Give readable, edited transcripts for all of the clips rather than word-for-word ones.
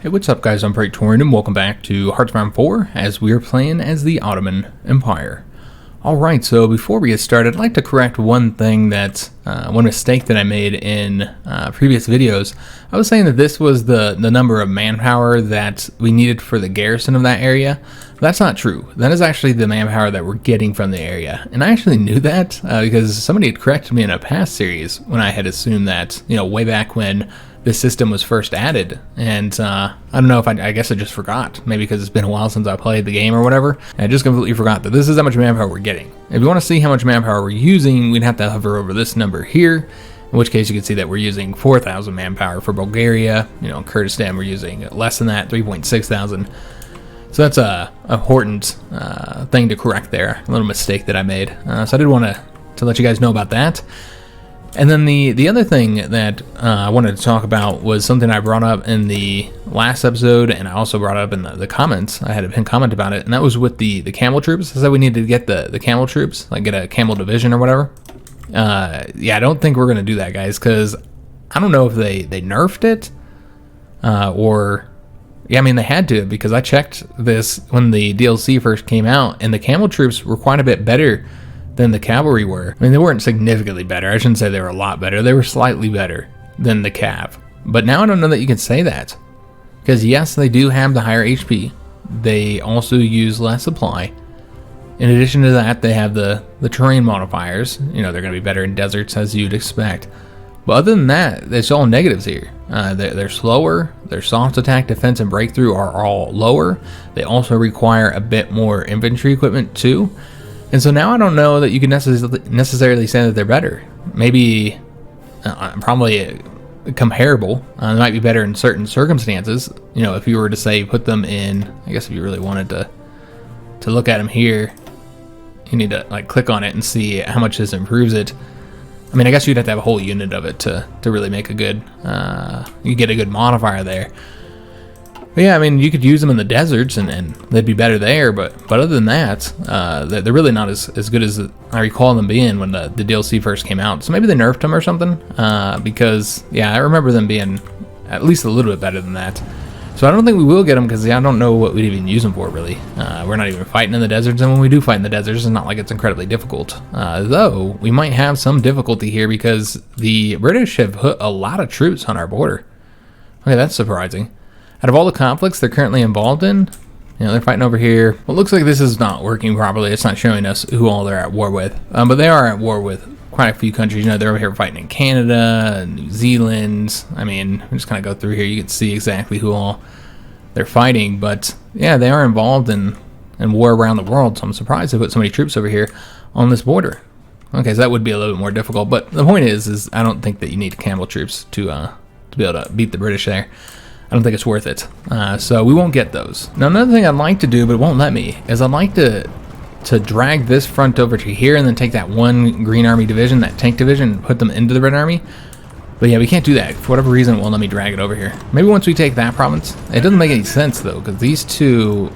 Hey, what's up guys, I'm Praetorian and welcome back to HOI4 as we are playing as the Ottoman Empire. Alright, so before we get started, I'd like to correct one thing one mistake that I made in previous videos. I was saying that this was the number of manpower that we needed for the garrison of that area. That's not true. That is actually the manpower that we're getting from the area. And I actually knew that because somebody had corrected me in a past series when I had assumed that, way back when this system was first added, and I don't know if I guess I just forgot, maybe because it's been a while since I played the game or whatever, and I just completely forgot that this is how much manpower we're getting. If you want to see how much manpower we're using, we'd have to hover over this number here, in which case you can see that we're using 4,000 manpower for Bulgaria. In Kurdistan we're using less than that, 3,600. So that's a important thing to correct there, a little mistake that I made. So I did want to let you guys know about that. And then the other thing that I wanted to talk about was something I brought up in the last episode, and I also brought up in the comments. I had a pinned comment about it, and that was with the camel troops. I said we needed to get the camel troops, like get a camel division or whatever. Yeah, I don't think we're going to do that, guys, because I don't know if they nerfed it, or... Yeah, I mean, they had to, because I checked this when the DLC first came out, and the camel troops were quite a bit better than the cavalry were. I mean, they weren't significantly better. I shouldn't say they were a lot better. They were slightly better than the cav. But now I don't know that you can say that. Because yes, they do have the higher HP. They also use less supply. In addition to that, they have the terrain modifiers. They're going to be better in deserts, as you'd expect. But other than that, it's all negatives here. They're slower. Their soft attack, defense, and breakthrough are all lower. They also require a bit more infantry equipment too. And so now I don't know that you can necessarily say that they're better. Maybe, probably comparable. They might be better in certain circumstances. If you were to say put them in, I guess if you really wanted to look at them here, you need to click on it and see how much this improves it. I mean, I guess you'd have to have a whole unit of it to really make a good, you get a good modifier there. But yeah, I mean, you could use them in the deserts and they'd be better there, but other than that, they're really not as good as I recall them being when the DLC first came out. So maybe they nerfed them or something, because, yeah, I remember them being at least a little bit better than that. So I don't think we will get them, because I don't know what we'd even use them for, really. We're not even fighting in the deserts, and when we do fight in the deserts, it's not like it's incredibly difficult. Though, we might have some difficulty here, because the British have put a lot of troops on our border. Okay, that's surprising. Out of all the conflicts they're currently involved in, they're fighting over here. Well, it looks like this is not working properly. It's not showing us who all they're at war with. But they are at war with quite a few countries. They're over here fighting in Canada, New Zealand. I mean, we just kind of go through here. You can see exactly who all they're fighting. But yeah, they are involved in war around the world. So I'm surprised they put so many troops over here on this border. Okay, so that would be a little bit more difficult. But the point is I don't think that you need camel troops to be able to beat the British there. I don't think it's worth it. So we won't get those. Now, another thing I'd like to do, but it won't let me, is I'd like to drag this front over to here and then take that one Green Army division, that tank division, and put them into the Red Army. But yeah, we can't do that. For whatever reason, it won't let me drag it over here. Maybe once we take that province. It doesn't make any sense, though, because these two...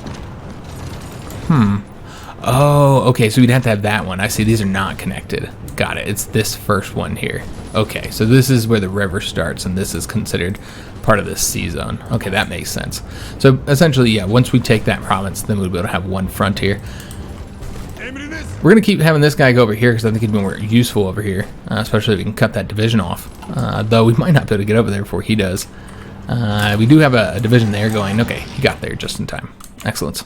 Oh, okay, so we'd have to have that one. I see, these are not connected. Got it. It's this first one here. Okay, so this is where the river starts, and this is considered part of this sea zone. Okay, that makes sense. So essentially, yeah, once we take that province, then we'll be able to have one front here. We're going to keep having this guy go over here because I think he'd be more useful over here, especially if we can cut that division off. Though we might not be able to get over there before he does. We do have a division there going. Okay, he got there just in time. Excellent.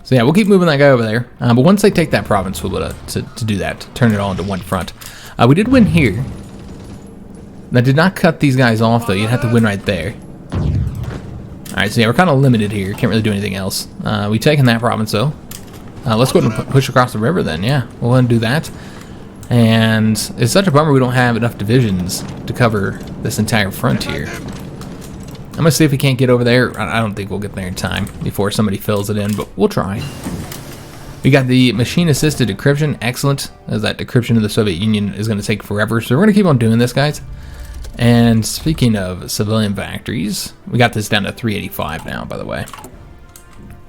So yeah, we'll keep moving that guy over there. But once they take that province, we'll be able to do that, to turn it all into one front. We did win here. That did not cut these guys off, though. You'd have to win right there. Alright, so yeah, we're kind of limited here. Can't really do anything else. We've taken that province, though. Let's go ahead and push across the river, then. Yeah, we'll go ahead and do that. And it's such a bummer we don't have enough divisions to cover this entire front here. I'm going to see if we can't get over there. I don't think we'll get there in time before somebody fills it in, but we'll try. We got the machine-assisted decryption. Excellent, as that decryption of the Soviet Union is going to take forever. So we're going to keep on doing this, guys. And speaking of civilian factories, we got this down to 385 now, by the way.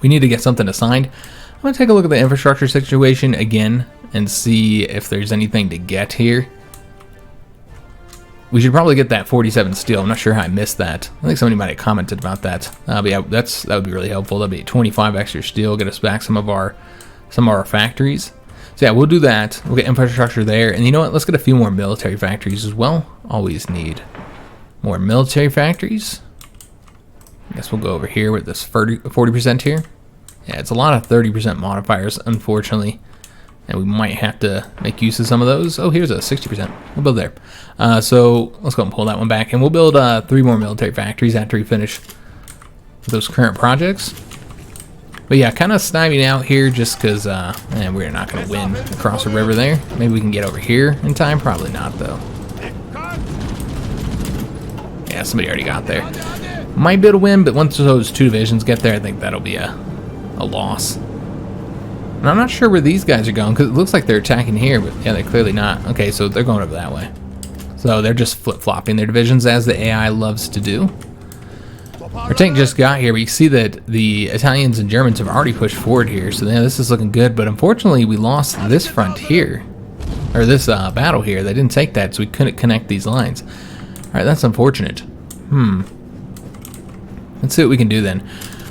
We need to get something assigned. I'm going to take a look at the infrastructure situation again and see if there's anything to get here. we should probably get that 47 steel. I'm not sure how I missed that. I think somebody might have commented about that. But yeah, that would be really helpful. That'd be 25 extra steel, get us back some of our factories. So yeah, we'll do that. We'll get infrastructure there. And you know what? Let's get a few more military factories as well. Always need more military factories. I guess we'll go over here with this 40% here. Yeah, it's a lot of 30% modifiers, unfortunately. And we might have to make use of some of those. Oh, here's a 60%. We'll build there. So let's go and pull that one back. And we'll build 3 more military factories after we finish those current projects. But yeah, kind of sniving out here just because we're not going to win across the river there. Maybe we can get over here in time. Probably not, though. Yeah, somebody already got there. Might be able to win, but once those 2 divisions get there, I think that'll be a loss. And I'm not sure where these guys are going, because it looks like they're attacking here, but yeah, they're clearly not. Okay, so they're going over that way. So they're just flip-flopping their divisions, as the AI loves to do. Our tank just got here, but you can see that the Italians and Germans have already pushed forward here, so yeah, this is looking good, but unfortunately we lost this front here, or this battle here. They didn't take that, so we couldn't connect these lines. Alright, that's unfortunate. Let's see what we can do then.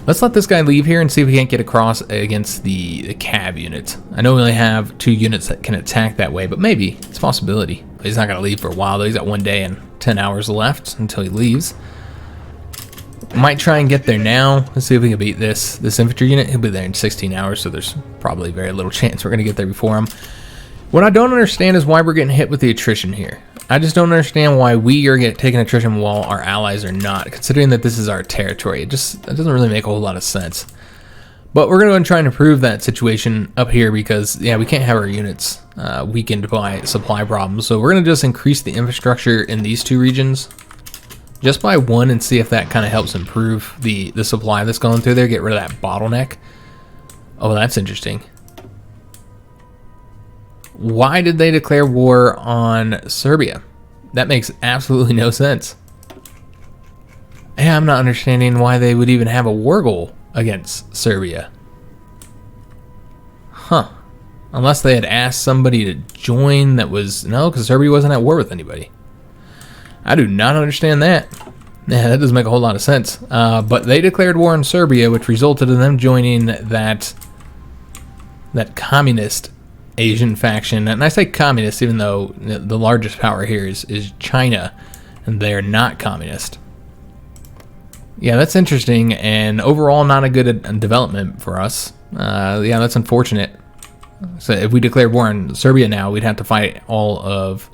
Let's let this guy leave here and see if we can't get across against the cav unit. I know we only have 2 units that can attack that way, but maybe. It's a possibility. He's not going to leave for a while, though. He's got 1 day and 10 hours left until he leaves. Might try and get there now. Let's see if we can beat this infantry unit. He'll be there in 16 hours, so there's probably very little chance we're going to get there before him. What I don't understand is why we're getting hit with the attrition here. I just don't understand why we are taking attrition while our allies are not, considering that this is our territory. It doesn't really make a whole lot of sense. But we're going to go and try and improve that situation up here because, yeah, we can't have our units weakened by supply problems. So we're going to just increase the infrastructure in these 2 regions just by 1 and see if that kind of helps improve the supply that's going through there, get rid of that bottleneck. Oh, that's interesting. Why did they declare war on Serbia? That makes absolutely no sense. Yeah, I'm not understanding why they would even have a war goal against Serbia. Huh. Unless they had asked somebody to join that was... No, because Serbia wasn't at war with anybody. I do not understand that. Yeah, that doesn't make a whole lot of sense. But they declared war on Serbia, which resulted in them joining that communist Asian faction. And I say communist even though the largest power here is China, and they're not communist. Yeah, that's interesting, and overall not a good development for us. Yeah, that's unfortunate. So if we declared war on Serbia now, we'd have to fight all of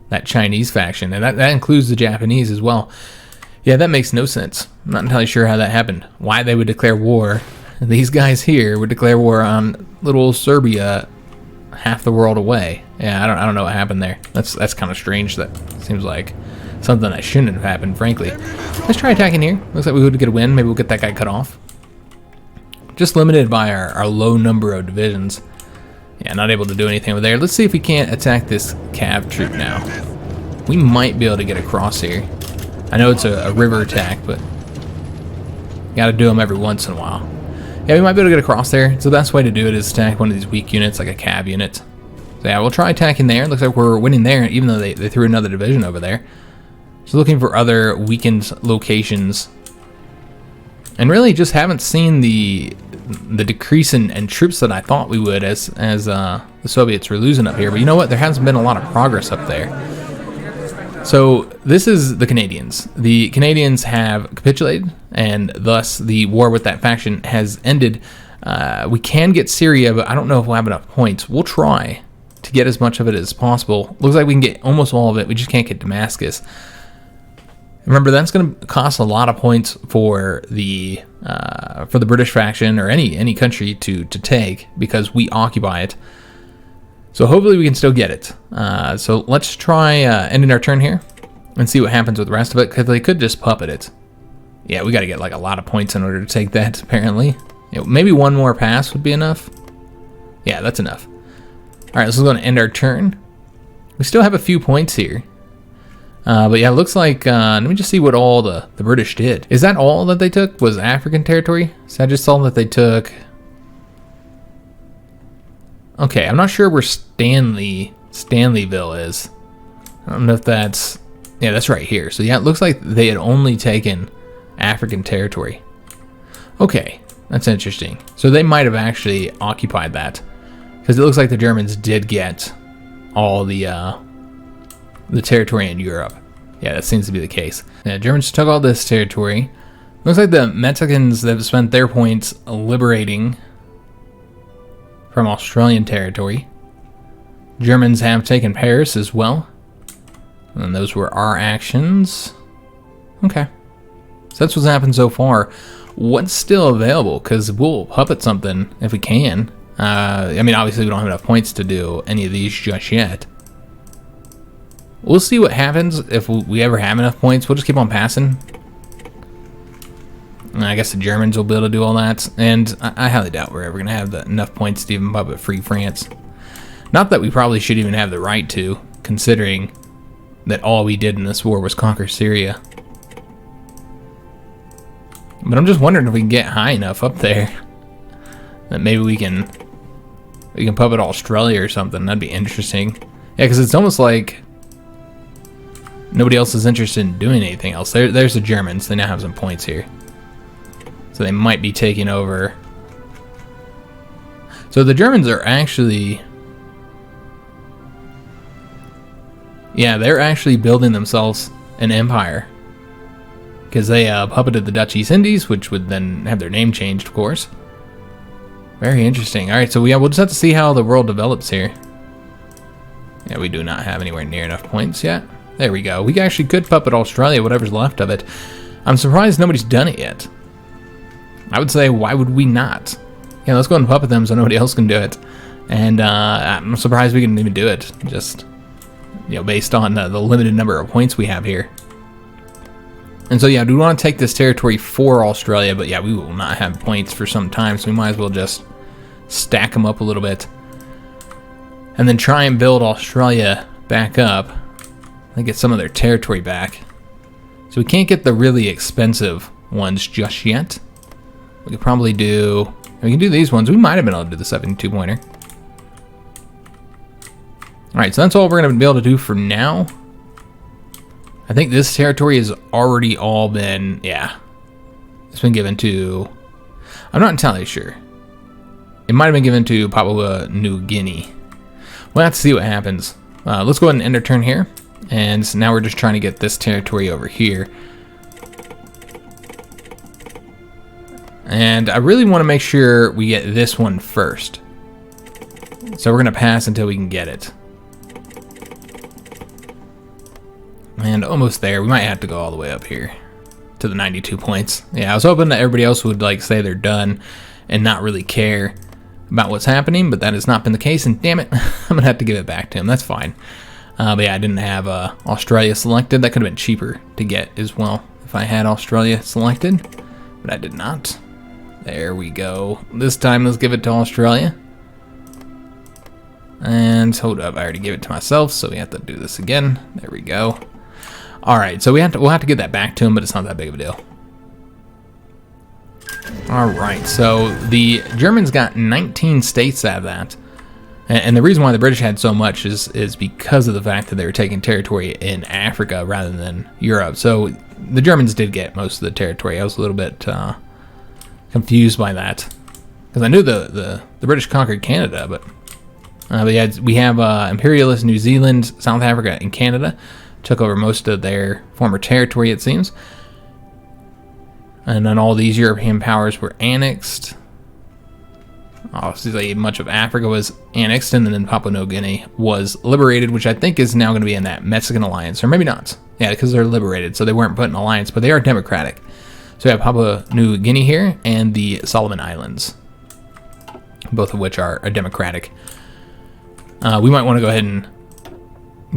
that Chinese faction, and that includes the Japanese as well. Yeah, that makes no sense. I'm not entirely sure how that happened. Why they would declare war. These guys here would declare war on little Serbia, half the world away. Yeah, I don't know what happened there. That's kind of strange. That seems like something that shouldn't have happened, frankly. Let's try attacking here. Looks like we would get a win. Maybe we'll get that guy cut off. Just limited by our low number of divisions. Yeah, not able to do anything over there. Let's see if we can't attack this cav troop now. We might be able to get across here. I know it's a river attack, but gotta do them every once in a while. Yeah, we might be able to get across there. So the best way to do it is attack one of these weak units, like a cav unit. So yeah, we'll try attacking there. Looks like we're winning there, even though they threw another division over there. So looking for other weakened locations. And really just haven't seen the decrease in troops that I thought we would as the Soviets were losing up here. But you know what? There hasn't been a lot of progress up there. So this is the Canadians. The Canadians have capitulated, and thus the war with that faction has ended. We can get Syria, but I don't know if we'll have enough points. We'll try to get as much of it as possible. Looks like we can get almost all of it. We just can't get Damascus. Remember, that's going to cost a lot of points for the British faction or any country to take because we occupy it. So hopefully we can still get it. So let's try ending our turn here and see what happens with the rest of it, because they could just puppet it. Yeah, we got to get like a lot of points in order to take that, apparently. Maybe one more pass would be enough. Yeah, that's enough. All right, so we're going to end our turn. We still have a few points here. But yeah, it looks like, let me just see what all the British did. Is that all that they took? Was African territory? So I just saw that they took... Okay, I'm not sure where Stanleyville is. I don't know if that's Yeah, that's right here. So yeah, it looks like they had only taken African territory. Okay, that's interesting. So they might have actually occupied that, because it looks like the Germans did get all the territory in Europe. Yeah, that seems to be the case. Yeah, Germans took all this territory. Looks like the Mexicans have spent their points liberating from Australian territory. Germans have taken Paris as well. And those were our actions. Okay. So that's what's happened so far. What's still available? Because we'll puppet something if we can. I mean, obviously we don't have enough points to do any of these just yet. We'll see what happens if we ever have enough points. We'll just keep on passing. I guess the Germans will be able to do all that. And I highly doubt we're ever going to have enough points to even puppet free France. Not that we probably should even have the right to, considering that all we did in this war was conquer Syria. But I'm just wondering if we can get high enough up there that maybe we can puppet Australia or something. That'd be interesting. Yeah, because it's almost like nobody else is interested in doing anything else. There's the Germans. They now have some points here. So they might be taking over. So the Germans are actually... Yeah, they're actually building themselves an empire. Because they puppeted the Dutch East Indies, which would then have their name changed, of course. Very interesting. Alright, so we'll just have to see how the world develops here. Yeah, we do not have anywhere near enough points yet. There we go. We actually could puppet Australia, whatever's left of it. I'm surprised nobody's done it yet. I would say, why would we not? Yeah, let's go ahead and puppet them so nobody else can do it. And I'm surprised we can even do it. Just, you know, based on the limited number of points we have here. And so, yeah, we want to take this territory for Australia, but yeah, we will not have points for some time, so we might as well just stack them up a little bit. And then try and build Australia back up and get some of their territory back. So we can't get the really expensive ones just yet. We could probably do... We can do these ones. We might have been able to do the 72-pointer. Alright, so that's all we're going to be able to do for now. I think this territory has already all been... Yeah. It's been given to... I'm not entirely sure. It might have been given to Papua New Guinea. We'll have to see what happens. Let's go ahead and end our turn here. And now we're just trying to get this territory over here. And I really want to make sure we get this one first. So we're going to pass until we can get it. And almost there. We might have to go all the way up here to the 92 points. Yeah, I was hoping that everybody else would like say they're done and not really care about what's happening, but that has not been the case, and damn it, I'm going to have to give it back to him. That's fine. But yeah, I didn't have Australia selected. That could have been cheaper to get as well if I had Australia selected, but I did not. There we go. This time, let's give it to Australia. And hold up, I already gave it to myself, so we have to do this again. There we go. All right, so we'll have to get that back to him, but it's not that big of a deal. All right, so the Germans got 19 states out of that. And the reason why the British had so much is because of the fact that they were taking territory in Africa rather than Europe. So the Germans did get most of the territory. I was a little bit confused by that, because I knew the British conquered Canada, but we have imperialist New Zealand, South Africa, and Canada took over most of their former territory, it seems. And then all these European powers were annexed. Obviously, much of Africa was annexed, and then Papua New Guinea was liberated, which I think is now going to be in that Mexican alliance, or maybe not. Yeah, because they're liberated, so they weren't put in alliance, but they are democratic. So we have Papua New Guinea here, and the Solomon Islands, both of which are democratic. We might want to go ahead and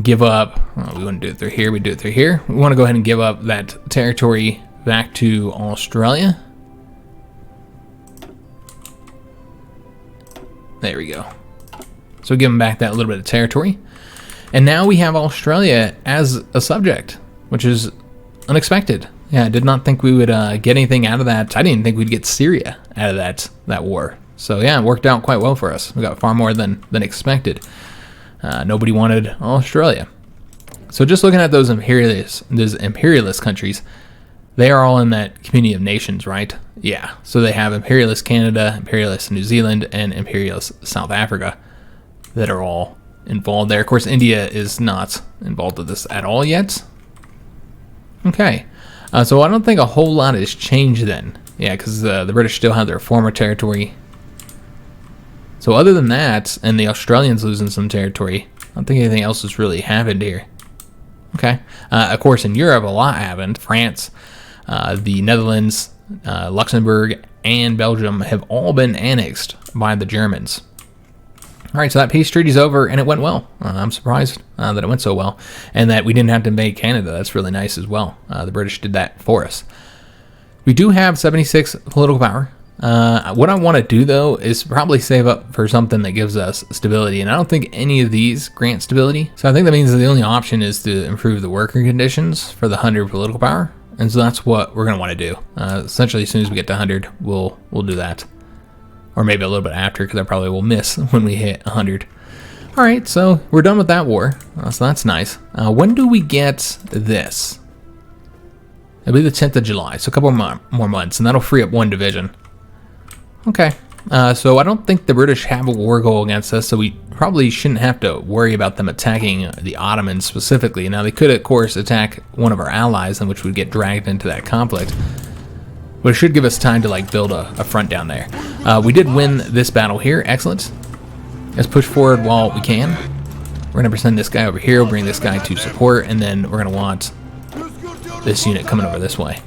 give up... we wouldn't do it through here, we'd do it through here. We want to go ahead and give up that territory back to Australia. There we go. So give them back that little bit of territory. And now we have Australia as a subject, which is unexpected. Yeah, I did not think we would get anything out of that. I didn't think we'd get Syria out of that war. So yeah, it worked out quite well for us. We got far more than expected. Nobody wanted Australia. So just looking at those imperialist countries, they are all in that community of nations, right? Yeah. So they have imperialist Canada, imperialist New Zealand, and imperialist South Africa that are all involved there. Of course, India is not involved with this at all yet. Okay. So I don't think a whole lot has changed then. Yeah, because the British still have their former territory. So other than that, and the Australians losing some territory, I don't think anything else has really happened here. Okay. Of course, in Europe, a lot happened. France, the Netherlands, Luxembourg, and Belgium have all been annexed by the Germans. All right, so that peace treaty's over, and it went well. I'm surprised that it went so well, and that we didn't have to invade Canada. That's really nice as well. The British did that for us. We do have 76 political power. What I want to do, though, is probably save up for something that gives us stability, and I don't think any of these grant stability. So I think that means that the only option is to improve the working conditions for the 100 political power, and so that's what we're going to want to do. Essentially, as soon as we get to 100, we'll do that. Or maybe a little bit after, because I probably will miss when we hit 100. All right, so we're done with that war. So that's nice. When do we get this? It'll be the 10th of July, so a couple more months, and that'll free up one division. Okay, so I don't think the British have a war goal against us, so we probably shouldn't have to worry about them attacking the Ottomans specifically. Now, they could, of course, attack one of our allies, in which we'd get dragged into that conflict. But it should give us time to like build a front down there. We did win this battle here. Excellent. Let's push forward while we can. We're going to send this guy over here. We'll bring this guy to support, and then we're going to want this unit coming over this way.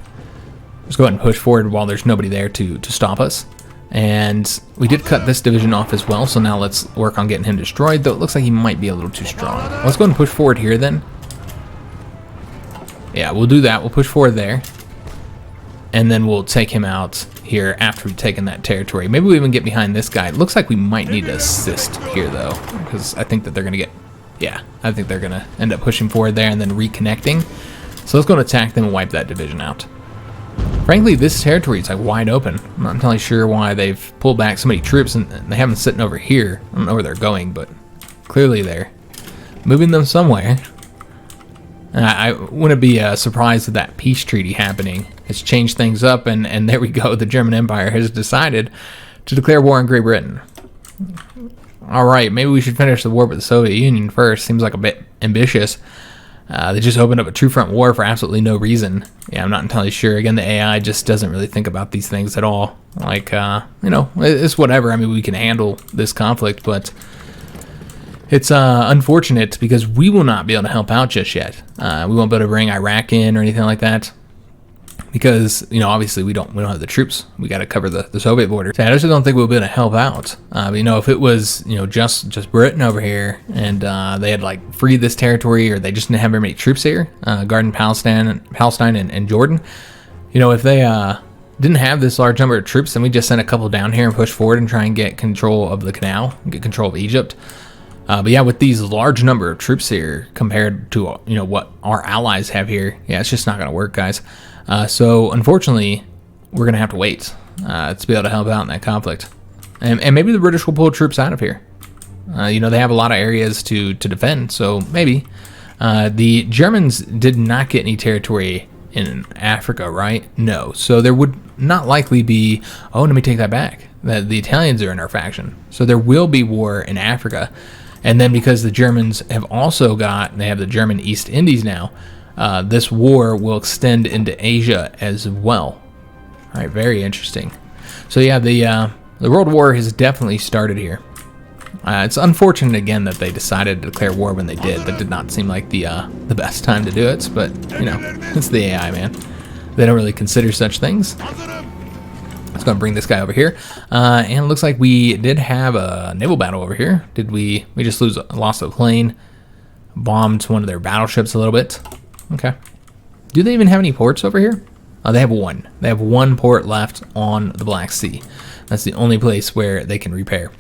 Let's go ahead and push forward while there's nobody there to stop us. And we did cut this division off as well, so now let's work on getting him destroyed, though it looks like he might be a little too strong. Let's go ahead and push forward here then. Yeah, we'll do that. We'll push forward there. And then we'll take him out here after we've taken that territory. Maybe we even get behind this guy. It looks like we might need to assist here, though, because I think that they're going to get... Yeah, I think they're going to end up pushing forward there and then reconnecting. So let's go and attack them and wipe that division out. Frankly, this territory is like wide open. I'm not entirely sure why they've pulled back so many troops, and they have them sitting over here. I don't know where they're going, but clearly they're moving them somewhere. I wouldn't be surprised with that peace treaty happening. It's changed things up, and there we go. The German Empire has decided to declare war on Great Britain. All right, maybe we should finish the war with the Soviet Union first. Seems like a bit ambitious. They just opened up a true front war for absolutely no reason. Yeah, I'm not entirely sure. Again, the AI just doesn't really think about these things at all. Like, you know, it's whatever. I mean, we can handle this conflict, but it's unfortunate because we will not be able to help out just yet. We won't be able to bring Iraq in or anything like that because, you know, obviously we don't have the troops. We got to cover the Soviet border. So I just don't think we'll be able to help out. But, you know, if it was, you know, just Britain over here and they had like freed this territory, or they just didn't have very many troops here, guarding Palestine and Jordan, you know, if they didn't have this large number of troops, then we just send a couple down here and push forward and try and get control of the canal, get control of Egypt. But yeah, with these large number of troops here compared to, you know, what our allies have here, yeah, it's just not going to work, guys. So unfortunately, we're going to have to wait to be able to help out in that conflict. And maybe the British will pull troops out of here. You know, they have a lot of areas to defend, so maybe. The Germans did not get any territory in Africa, right? No. So there would not likely be, oh, let me take that back. The Italians are in our faction. So there will be war in Africa. And then because the Germans have also they have the German East Indies now, this war will extend into Asia as well. All right, very interesting. So yeah, the World War has definitely started here. It's unfortunate again that they decided to declare war when they did. That did not seem like the best time to do it, but you know, it's the AI, man. They don't really consider such things. Let's go and bring this guy over here. And it looks like we did have a naval battle over here. Did we just lost a plane, bombed one of their battleships a little bit. Okay. Do they even have any ports over here? Oh, they have one. They have one port left on the Black Sea. That's the only place where they can repair.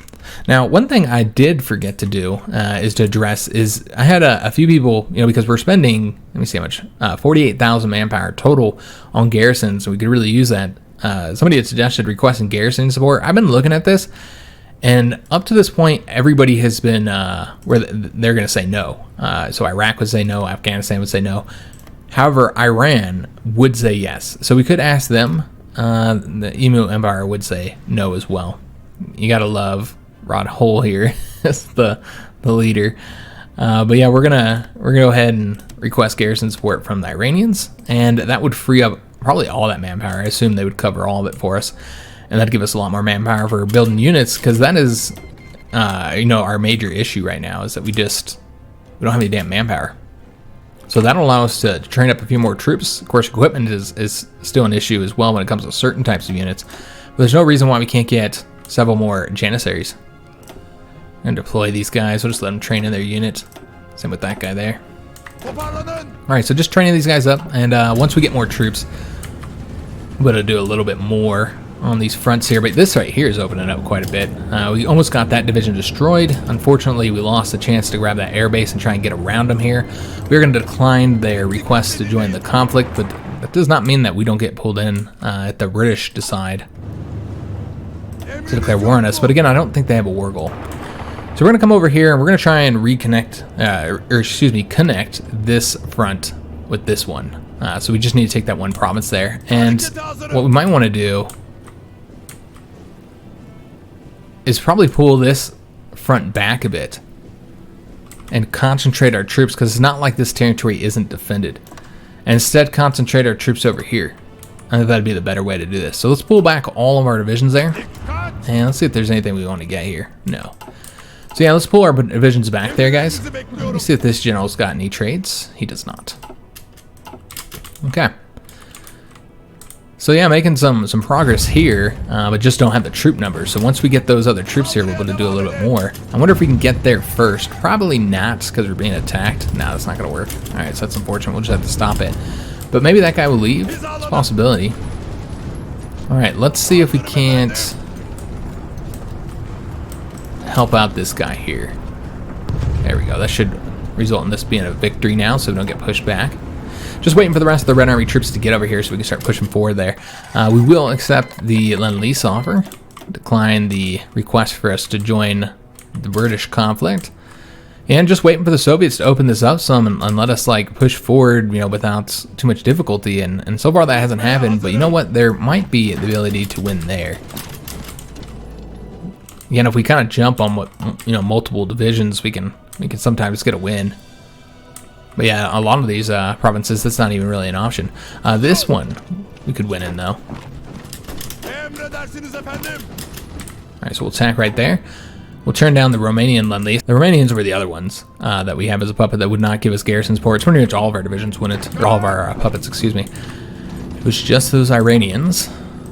Now, one thing I did forget to do is to address is I had a few people, you know, because we're spending, let me see how much, 48,000 manpower total on Garrison, so we could really use that. Somebody had suggested requesting Garrison support. I've been looking at this, And up to this point, everybody has been where they're going to say no. So Iraq would say no, Afghanistan would say no. However, Iran would say yes. So we could ask them. The Emu Empire would say no as well. You gotta love Rod Hole here as the leader. But yeah, we're gonna go ahead and request garrison support from the Iranians, and that would free up probably all that manpower. I assume they would cover all of it for us, and that'd give us a lot more manpower for building units, because that is, our major issue right now is that we don't have any damn manpower. So that'll allow us to train up a few more troops. Of course, equipment is still an issue as well when it comes to certain types of units. But there's no reason why we can't get several more Janissaries and deploy these guys. We'll just let them train in their unit. Same with that guy there. Alright, so just training these guys up. And once we get more troops, we're going to do a little bit more on these fronts here. But this right here is opening up quite a bit. We almost got that division destroyed. Unfortunately, we lost the chance to grab that airbase and try and get around them here. We're going to decline their request to join the conflict, but that does not mean that we don't get pulled in if the British decide to declare war on us. But again, I don't think they have a war goal. So we're going to come over here and we're going to try and connect this front with this one. So we just need to take that one province there. And what we might want to do is probably pull this front back a bit and concentrate our troops, because it's not like this territory isn't defended. And instead concentrate our troops over here. I think that'd be the better way to do this. So let's pull back all of our divisions there. And let's see if there's anything we want to get here. No. So yeah, let's pull our divisions back there, guys. Let me see if this general's got any trades. He does not. Okay. So yeah, making some progress here, but just don't have the troop numbers. So once we get those other troops here, we're able to do a little bit more. I wonder if we can get there first. Probably not, because we're being attacked. No, that's not going to work. All right, so that's unfortunate. We'll just have to stop it. But maybe that guy will leave. It's a possibility. All right, let's see if we can't help out this guy here. There we go. That should result in this being a victory now, so we don't get pushed back. Just waiting for the rest of the Red Army troops to get over here so we can start pushing forward there. We will accept the Lend-Lease offer, decline the request for us to join the British conflict, and just waiting for the Soviets to open this up some and let us like push forward, without too much difficulty. And so far that hasn't happened, but you know what? There might be the ability to win there. Again, if we kind of jump on multiple divisions, we can sometimes get a win. But yeah, a lot of these provinces, that's not even really an option. This one, we could win in, though. Alright, so we'll attack right there. We'll turn down the Romanian Lend-Lease. The Romanians were the other ones that we have as a puppet that would not give us garrison support. Pretty much all of our divisions wouldn't, or all of our puppets, excuse me. It was just those Iranians.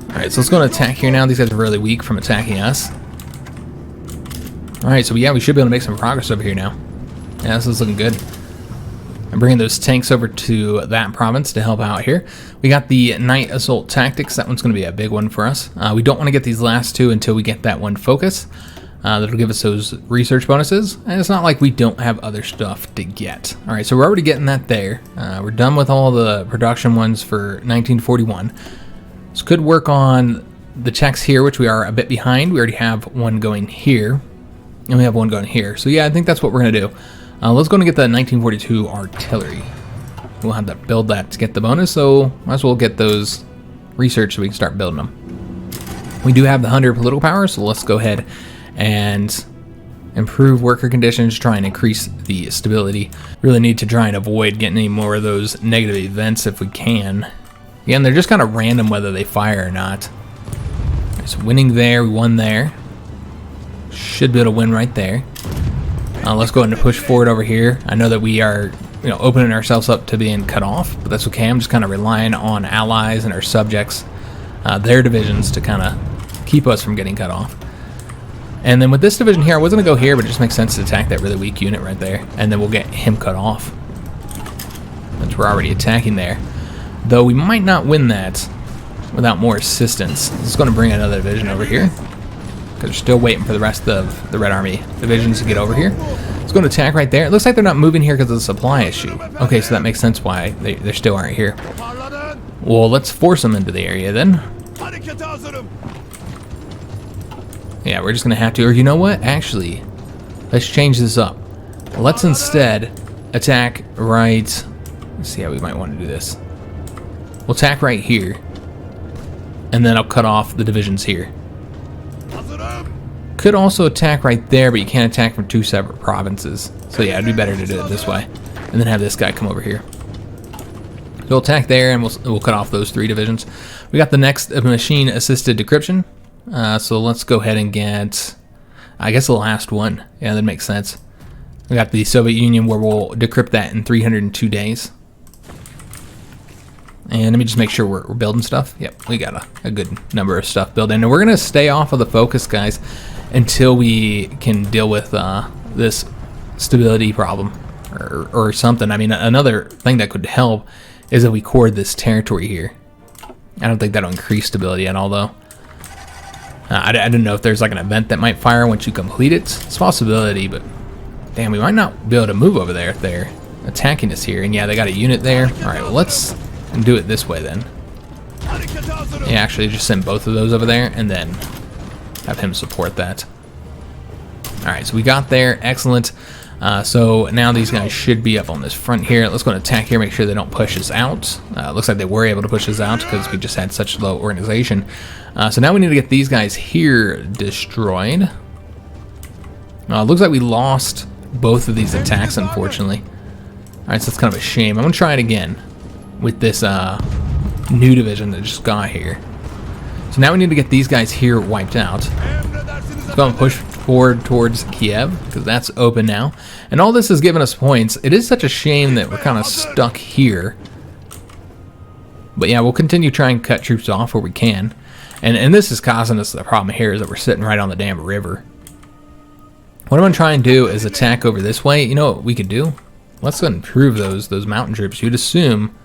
Alright, so let's go and attack here now. These guys are really weak from attacking us. Alright, so yeah, we should be able to make some progress over here now. Yeah, this is looking good. I'm bringing those tanks over to that province to help out here. We got the night assault tactics. That one's going to be a big one for us. We don't want to get these last two until we get that one focus. That'll give us those research bonuses. And it's not like we don't have other stuff to get. All right, so we're already getting that there. We're done with all the production ones for 1941. This could work on the checks here, which we are a bit behind. We already have one going here, and we have one going here. So yeah, I think that's what we're going to do. Let's go and get the 1942 artillery. We'll have to build that to get the bonus, so might as well get those research so we can start building them. We do have the 100 political power, so let's go ahead and improve worker conditions, try and increase the stability. Really need to try and avoid getting any more of those negative events if we can. Again, they're just kind of random whether they fire or not. So winning there, we won there. Should be able to win right there. Let's go ahead and push forward over here. I know that we are, opening ourselves up to being cut off, but that's okay. I'm just kind of relying on allies and our subjects, their divisions, to kind of keep us from getting cut off. And then with this division here, I was going to go here, but it just makes sense to attack that really weak unit right there, and then we'll get him cut off, since we're already attacking there. Though we might not win that without more assistance. This is going to bring another division over here, because we're still waiting for the rest of the Red Army divisions to get over here. Let's go to attack right there. It looks like they're not moving here because of the supply issue. Okay, so that makes sense why they still aren't here. Well, let's force them into the area then. Yeah, we're just gonna have to, or you know what? Actually, let's change this up. Let's instead attack right, let's see how we might want to do this. We'll attack right here, and then I'll cut off the divisions here. Could also attack right there, but you can't attack from 2 separate provinces. So yeah, it'd be better to do it this way, and then have this guy come over here. So we'll attack there, and we'll cut off those 3 divisions. We got the next machine-assisted decryption. So let's go ahead and get, I guess, the last one. Yeah, that makes sense. We got the Soviet Union, where we'll decrypt that in 302 days. And let me just make sure we're building stuff. Yep, we got a good number of stuff built in. And we're going to stay off of the focus, guys, until we can deal with this stability problem or something. I mean, another thing that could help is if we core this territory here. I don't think that'll increase stability at all, though. I don't know if there's like an event that might fire once you complete it. It's a possibility, but damn, we might not be able to move over there if they're attacking us here. And yeah, they got a unit there. All right, well, let's do it this way then. Yeah, actually, just send both of those over there and then have him support that. All right, so we got there. Excellent. So now these guys should be up on this front here. Let's go and attack here, make sure they don't push us out. Looks like they were able to push us out because we just had such low organization. So now we need to get these guys here destroyed. Looks like we lost both of these attacks, unfortunately. All right, so that's kind of a shame. I'm going to try it again with this new division that just got here. So now we need to get these guys here wiped out. Let's go and push forward towards Kiev, because that's open now. And all this has given us points. It is such a shame that we're kind of stuck here. But yeah, we'll continue trying to cut troops off where we can. And this is causing us the problem here, is that we're sitting right on the damn river. What I'm going to try and do is attack over this way. You know what we could do? Let's go and improve those mountain troops. You'd assume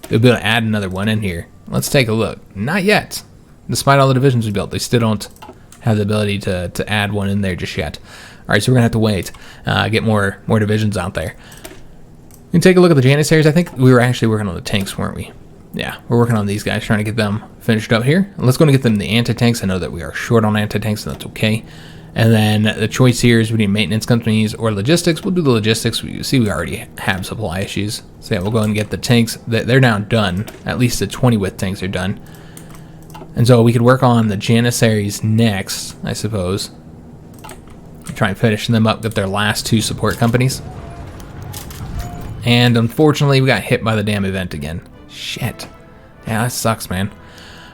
they'll be able to add another one in here. Let's take a look. Not yet. Despite all the divisions we built, they still don't have the ability to add one in there just yet. All right, so we're gonna have to wait, get more divisions out there. You can take a look at the Janissaries. I think we were actually working on the tanks, weren't we? Yeah, we're working on these guys, trying to get them finished up here. Let's go and get them the anti-tanks. I know that we are short on anti-tanks, and that's okay. And then the choice here is between maintenance companies or logistics. We'll do the logistics. We see we already have supply issues. So yeah, we'll go and get the tanks. They're now done. At least the 20 width tanks are done. And so we could work on the Janissaries next, I suppose. Try and finish them up with their last 2 support companies. And unfortunately, we got hit by the damn event again. Shit. Yeah, that sucks, man.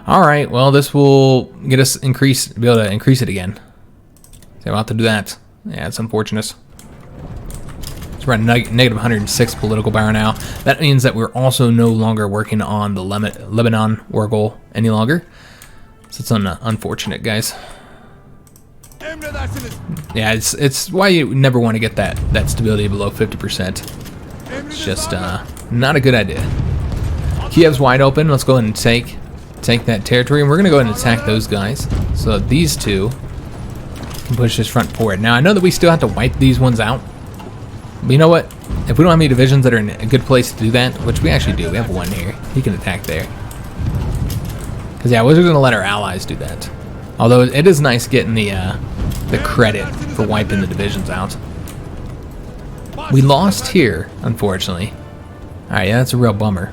Alright, well, this will get us be able to increase it again. So I'll have to do that. Yeah, it's unfortunate. So we're at negative 106 political power now. That means that we're also no longer working on the Lebanon war goal any longer. So it's unfortunate, guys. Yeah, it's why you never want to get that stability below 50%. It's just not a good idea. Kiev's wide open. Let's go ahead and take that territory, and we're gonna go ahead and attack those guys. So these two can push this front forward. Now I know that we still have to wipe these ones out, but you know what? If we don't have any divisions that are in a good place to do that, which we actually do, we have one here. He can attack there. Because yeah, I wasn't gonna let our allies do that. Although it is nice getting the credit for wiping the divisions out. We lost here, unfortunately. All right, yeah, that's a real bummer.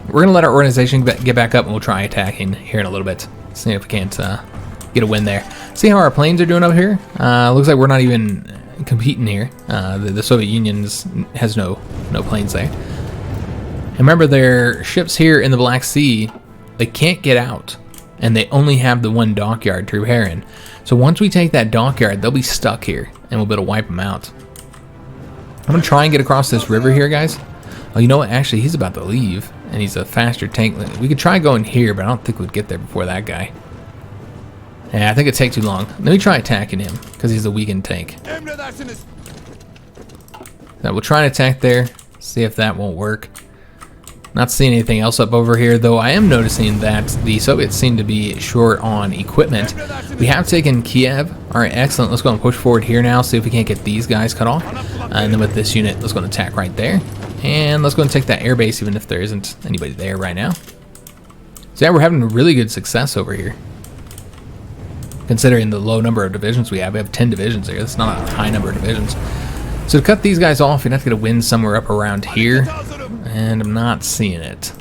We're gonna let our organization get back up, and we'll try attacking here in a little bit. See if we can't get a win there. See how our planes are doing over here? Looks like we're not even competing here. The Soviet Union has no planes there. And remember, their ships here in the Black Sea, they can't get out, and they only have the one dockyard to repair in. So once we take that dockyard, they'll be stuck here, and we'll be able to wipe them out. I'm gonna try and get across this river here, guys. Oh, you know what? Actually, he's about to leave, and he's a faster tank. We could try going here, but I don't think we'd get there before that guy. Yeah, I think it'd take too long. Let me try attacking him, because he's a weakened tank. Now we'll try and attack there, see if that won't work. Not seeing anything else up over here, though I am noticing that the Soviets seem to be short on equipment. We have taken Kiev. Alright, excellent. Let's go and push forward here now, see if we can't get these guys cut off. And then with this unit, let's go and attack right there. And let's go and take that airbase, even if there isn't anybody there right now. So yeah, we're having really good success over here. considering the low number of divisions we have. We have 10 divisions here. That's not a high number of divisions. So to cut these guys off, you'd have to get a win somewhere up around here, and I'm not seeing it.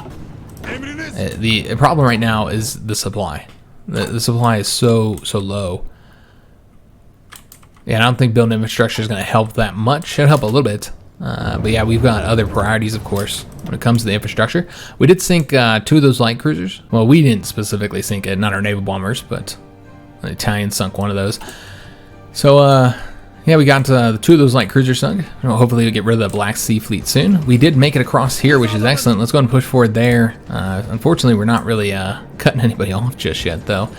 The problem right now is the supply. The supply is so low. Yeah, I don't think building infrastructure is going to help that much. It'll help a little bit. But yeah, we've got other priorities, of course, when it comes to the infrastructure. We did sink 2 of those light cruisers. Well, we didn't specifically sink it, not our naval bombers, but the Italians sunk one of those. So, yeah, we got 2 of those light cruisers sunk. Hopefully we'll get rid of the Black Sea Fleet soon. We did make it across here, which is excellent. Let's go ahead and push forward there. Unfortunately, we're not really cutting anybody off just yet, though.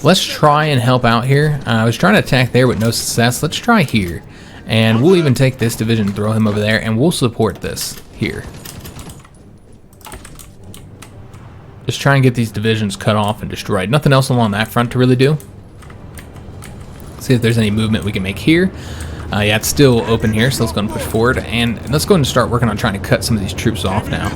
Let's try and help out here. I was trying to attack there with no success. Let's try here. And we'll even take this division and throw him over there, and we'll support this here. Just try and get these divisions cut off and destroyed. Nothing else along that front to really do. See if there's any movement we can make here. Yeah, it's still open here, so let's go and push forward. And let's go and start working on trying to cut some of these troops off now.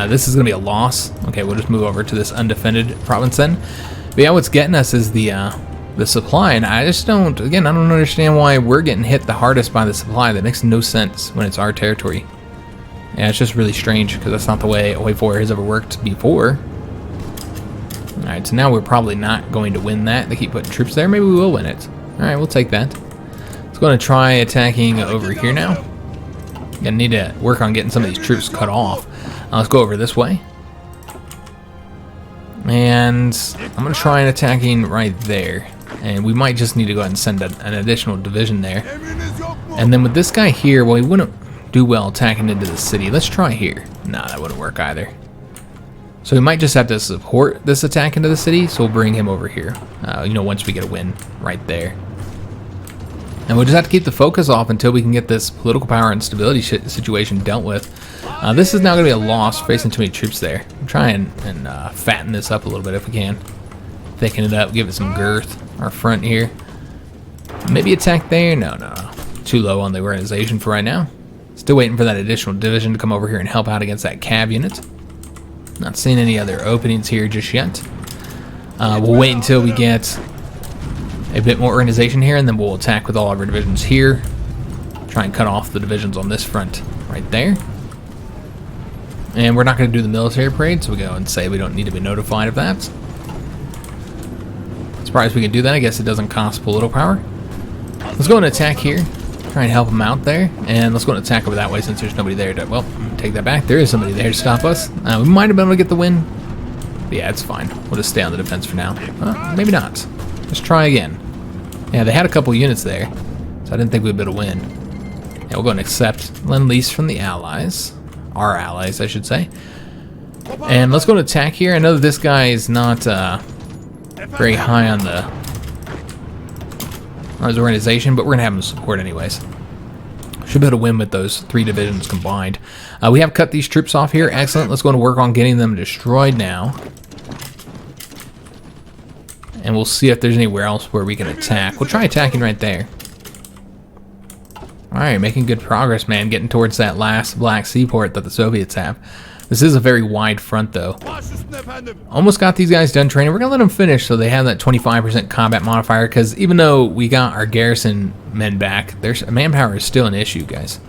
This is going to be a loss. Okay, we'll just move over to this undefended province then. But yeah, what's getting us is the supply, and I just don't, again, I don't understand why we're getting hit the hardest by the supply. That makes no sense when it's our territory. Yeah, it's just really strange, because that's not the way HOI4 has ever worked before. Alright, so now we're probably not going to win that. They keep putting troops there. Maybe we will win it. Alright, we'll take that. Let's go and try attacking over here now. Gonna need to work on getting some of these troops cut off. Let's go over this way. And I'm going to try and attacking right there. And we might just need to go ahead and send an additional division there. And then with this guy here, well, he wouldn't do well attacking into the city. Let's try here. Nah, that wouldn't work either. So we might just have to support this attack into the city, so we'll bring him over here, you know, once we get a win right there. And we'll just have to keep the focus off until we can get this political power and stability situation dealt with. This is now going to be a loss, facing too many troops there. We'll try and fatten this up a little bit if we can. Thicken it up, give it some girth. Our front here. Maybe attack there? No. Too low on the organization for right now. Still waiting for that additional division to come over here and help out against that cav unit. Not seeing any other openings here just yet. We'll wait until we get a bit more organization here, and then we'll attack with all of our divisions here. Try and cut off the divisions on this front right there. And we're not going to do the military parade, so we go and say we don't need to be notified of that. Surprised we can do that. I guess it doesn't cost political power. Let's go and attack here. Try and help them out there. And let's go and attack over that way since there's nobody there to, well, take that back. There is somebody there to stop us. We might have been able to get the win. But yeah, it's fine. We'll just stay on the defense for now. Maybe not. Let's try again. Yeah, they had a couple units there, so I didn't think we'd be able to win. Yeah, we'll go and accept Lend-Lease from the allies. Our allies, I should say. And let's go and attack here. I know that this guy is not very high on his organization, but we're going to have him support anyways. Should be able to win with those 3 divisions combined. We have cut these troops off here. Excellent. Let's go and work on getting them destroyed now. And we'll see if there's anywhere else where we can attack. We'll try attacking right there. Alright, making good progress, man. Getting towards that last Black Sea port that the Soviets have. This is a very wide front, though. Almost got these guys done training. We're going to let them finish so they have that 25% combat modifier, because even though we got our garrison men back, their manpower is still an issue, guys.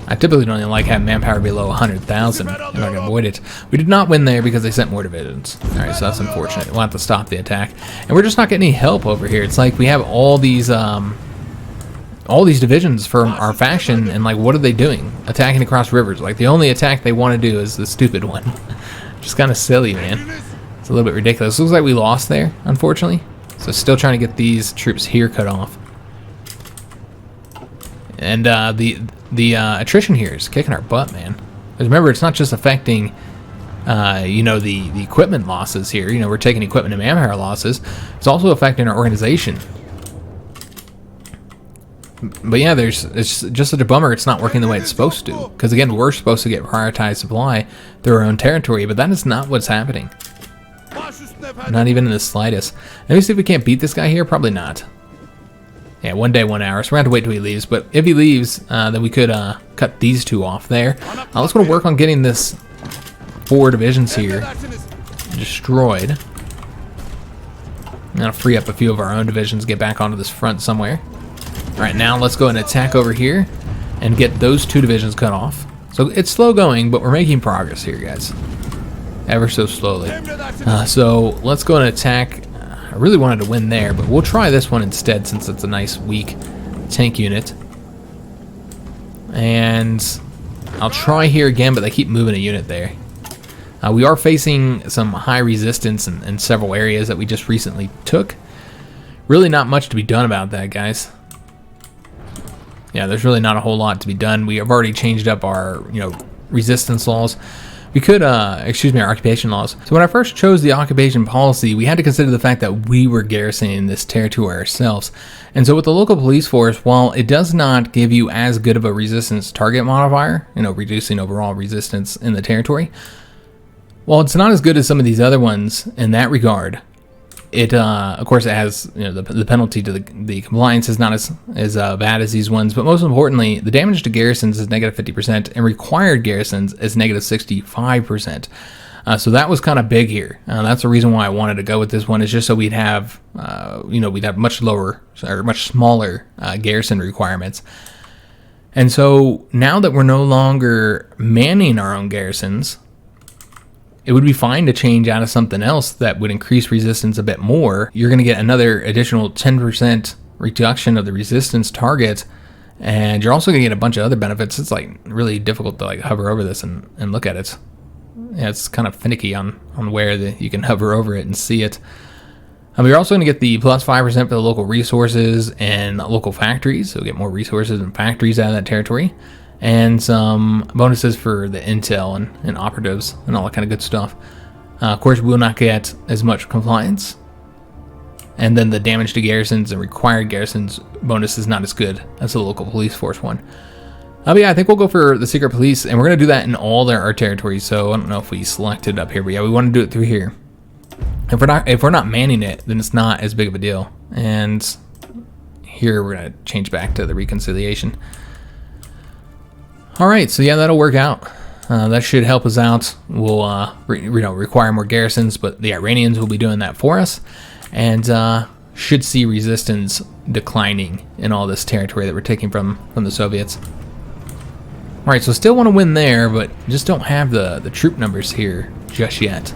I typically don't even like having manpower below 100,000 if I can avoid it. We did not win there because they sent more divisions. Alright, so that's unfortunate. We'll have to stop the attack. And we're just not getting any help over here. It's like we have all these divisions from our faction, and like, what are they doing? Attacking across rivers. Like, the only attack they want to do is the stupid one. Just kind of silly, man. It's a little bit ridiculous. Looks like we lost there, unfortunately. So still trying to get these troops here cut off. And the attrition here is kicking our butt, man. Because remember, it's not just affecting you know, the equipment losses here. You know, we're taking equipment and manpower losses. It's also affecting our organization. But yeah, it's just such a bummer it's not working the way it's supposed to. Because again, we're supposed to get prioritized supply through our own territory, but that is not what's happening. Not even in the slightest. Let me see if we can't beat this guy here. Probably not. Yeah, 1 day, 1 hour. So we're going to have to wait till he leaves. But if he leaves, then we could cut these 2 off there. Let's go to work on getting this 4 divisions here destroyed. That'll free up a few of our own divisions, get back onto this front somewhere. Alright, now let's go and attack over here and get those 2 divisions cut off. So it's slow going, but we're making progress here, guys. Ever so slowly. So let's go and attack. I really wanted to win there, but we'll try this one instead since it's a nice, weak tank unit. And I'll try here again, but they keep moving a unit there. We are facing some high resistance in several areas that we just recently took. Really not much to be done about that, guys. Yeah, there's really not a whole lot to be done. We have already changed up our, resistance laws. We could, our occupation laws. So when I first chose the occupation policy, we had to consider the fact that we were garrisoning this territory ourselves. And so with the local police force, while it does not give you as good of a resistance target modifier, reducing overall resistance in the territory, while it's not as good as some of these other ones in that regard, it, of course, it has, the penalty to the compliance is not as bad as these ones, but most importantly, the damage to garrisons is negative 50% and required garrisons is negative 65%. So that was kind of big here. That's the reason why I wanted to go with this one, is just so we'd have, we'd have much lower or much smaller garrison requirements. And so now that we're no longer manning our own garrisons, it would be fine to change out of something else that would increase resistance a bit more. You're going to get another additional 10% reduction of the resistance target, and you're also going to get a bunch of other benefits. It's like really difficult to like hover over this and look at it. Yeah, it's kind of finicky on where you can hover over it and see it. You're also going to get the plus 5% for the local resources and local factories, so get more resources and factories out of that territory. And some bonuses for the intel and operatives and all that kind of good stuff. Of course, we will not get as much compliance. And then the damage to garrisons and required garrisons bonus is not as good as the local police force one. But yeah, I think we'll go for the secret police, and we're going to do that in all our territories. So I don't know if we selected up here, but yeah, we want to do it through here. If we're not manning it, then it's not as big of a deal. And here we're going to change back to the reconciliation. All right, so yeah, that'll work out. That should help us out. We'll require more garrisons, but the Iranians will be doing that for us, and should see resistance declining in all this territory that we're taking from the Soviets. All right, so still want to win there, but just don't have the troop numbers here just yet.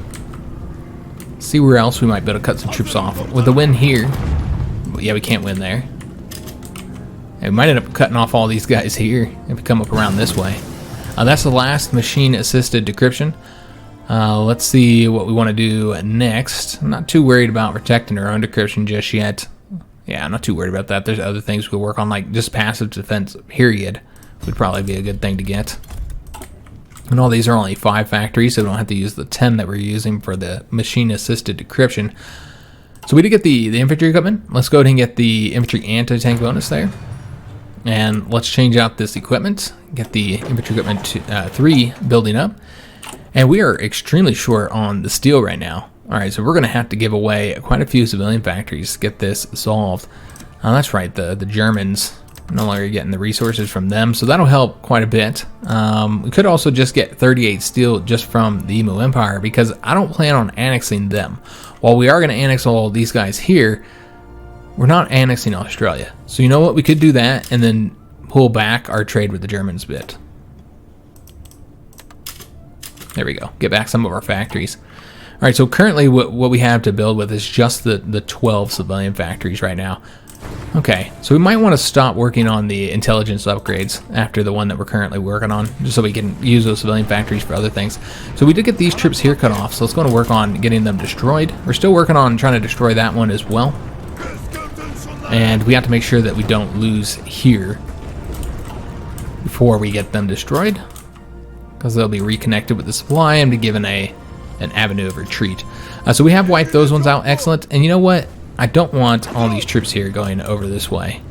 See where else we might be able to cut some troops off. With the win here, yeah, we can't win there. We might end up cutting off all these guys here if we come up around this way. That's the last machine-assisted decryption. Let's see what we want to do next. I'm not too worried about protecting our own decryption just yet. Yeah, I'm not too worried about that. There's other things we could work on, like just passive defense, period, would probably be a good thing to get. And all these are only 5 factories, so we don't have to use the 10 that we're using for the machine-assisted decryption. So we did get the infantry equipment. Let's go ahead and get the infantry anti-tank bonus there. And let's change out this equipment, get the infantry equipment 3 building up. And we are extremely short on the steel right now. All right, so we're going to have to give away quite a few civilian factories to get this solved. That's right, the Germans no longer getting the resources from them, so that'll help quite a bit. We could also just get 38 steel just from the Ottoman Empire, because I don't plan on annexing them. While we are going to annex all these guys here, we're not annexing Australia. So you know what? We could do that and then pull back our trade with the Germans a bit. There we go. Get back some of our factories. All right, so currently what we have to build with is just the 12 civilian factories right now. Okay, so we might want to stop working on the intelligence upgrades after the one that we're currently working on, just so we can use those civilian factories for other things. So we did get these troops here cut off, so let's go to work on getting them destroyed. We're still working on trying to destroy that one as well. And we have to make sure that we don't lose here before we get them destroyed, because they'll be reconnected with the supply and be given an avenue of retreat. So we have wiped those ones out. Excellent. And you know what? I don't want all these troops here going over this way.